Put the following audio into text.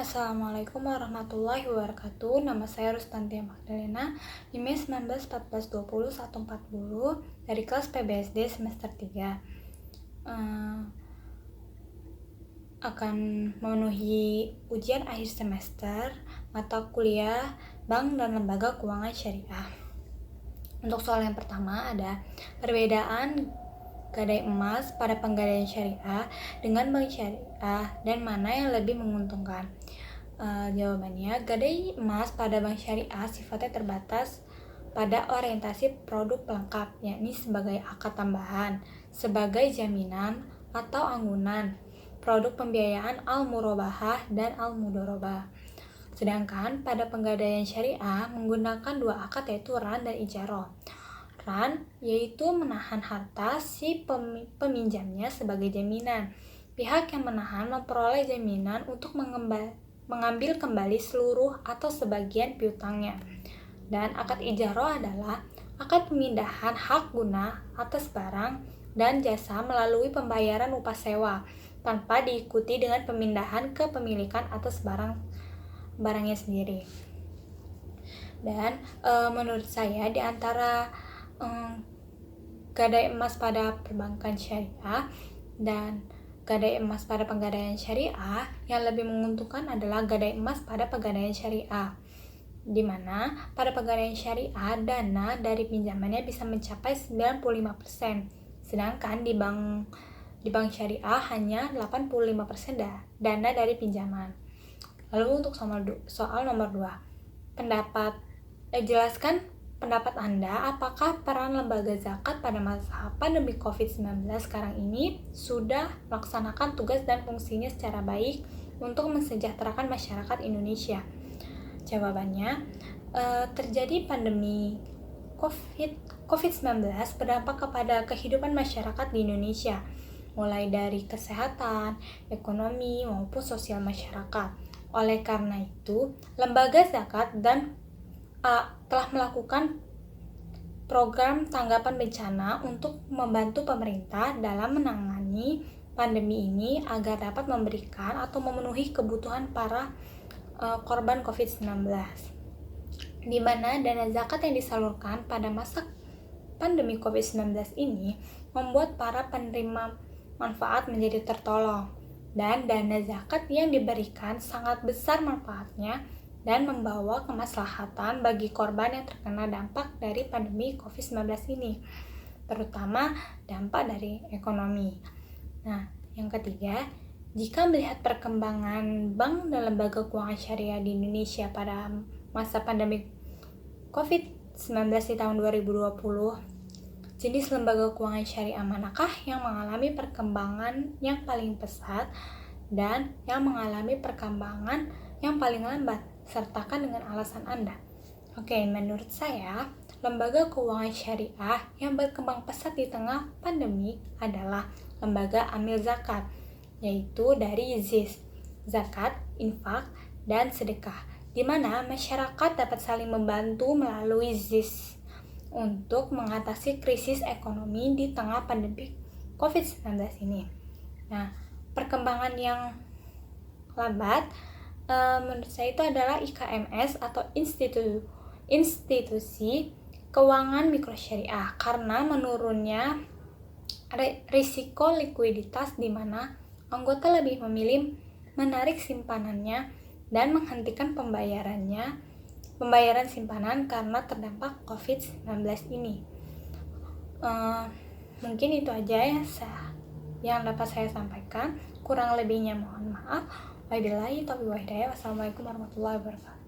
Assalamualaikum warahmatullahi wabarakatuh. Nama saya Rustantia Magdalena, NIM 191420 dari kelas PBSD semester 3. Akan memenuhi ujian akhir semester mata kuliah Bank dan Lembaga Keuangan Syariah. Untuk soal yang pertama ada perbedaan gadai emas pada penggadaian syariah dengan bank syariah dan mana yang lebih menguntungkan. Jawabannya, gadai emas pada bank syariah sifatnya terbatas pada orientasi produk pelengkap, yakni sebagai akad tambahan, sebagai jaminan atau anggunan, produk pembiayaan al-murabahah dan al-mudharabah. Sedangkan pada penggadaian syariah menggunakan dua akad, yaitu ran dan ijarah. Ran yaitu menahan harta si peminjamnya sebagai jaminan. Pihak yang menahan memperoleh jaminan untuk mengambil kembali seluruh atau sebagian piutangnya. Dan akad ijarah adalah akad pemindahan hak guna atas barang dan jasa melalui pembayaran upah sewa tanpa diikuti dengan pemindahan kepemilikan atas barangnya sendiri. Dan menurut saya di antara gadai emas pada perbankan syariah dan gadai emas pada penggadaian syariah, yang lebih menguntungkan adalah gadai emas pada penggadaian syariah, di mana pada penggadaian syariah dana dari pinjamannya bisa mencapai 95%, sedangkan di bank syariah hanya 85% dana dari pinjaman. Lalu untuk soal nomor 2, jelaskan pendapat Anda, apakah peran lembaga zakat pada masa pandemi COVID-19 sekarang ini sudah melaksanakan tugas dan fungsinya secara baik untuk mensejahterakan masyarakat Indonesia? Jawabannya, terjadi pandemi COVID-19 berdampak kepada kehidupan masyarakat di Indonesia, mulai dari kesehatan, ekonomi, maupun sosial masyarakat. Oleh karena itu, lembaga zakat telah melakukan program tanggapan bencana untuk membantu pemerintah dalam menangani pandemi ini agar dapat memberikan atau memenuhi kebutuhan para korban COVID-19, di mana dana zakat yang disalurkan pada masa pandemi COVID-19 ini membuat para penerima manfaat menjadi tertolong, dan dana zakat yang diberikan sangat besar manfaatnya dan membawa kemaslahatan bagi korban yang terkena dampak dari pandemi COVID-19 ini, terutama dampak dari ekonomi. Nah, yang ketiga, jika melihat perkembangan bank dan lembaga keuangan syariah di Indonesia pada masa pandemi COVID-19 di tahun 2020, jenis lembaga keuangan syariah manakah yang mengalami perkembangan yang paling pesat dan yang mengalami perkembangan yang paling lambat? Sertakan dengan alasan Anda. Oke, menurut saya, lembaga keuangan syariah yang berkembang pesat di tengah pandemi adalah lembaga amil zakat, yaitu dari ZIS, zakat, infak, dan sedekah, di mana masyarakat dapat saling membantu melalui ZIS untuk mengatasi krisis ekonomi di tengah pandemi COVID-19 ini. Nah, perkembangan yang lambat menurut saya itu adalah IKMS atau institusi keuangan mikrosyariah, karena menurunnya risiko likuiditas di mana anggota lebih memilih menarik simpanannya dan menghentikan pembayaran simpanan karena terdampak COVID-19 ini. Mungkin itu aja yang dapat saya sampaikan. Kurang lebihnya mohon maaf. Wabillahi taufiq wal hidayah. Wassalamualaikum warahmatullahi wabarakatuh.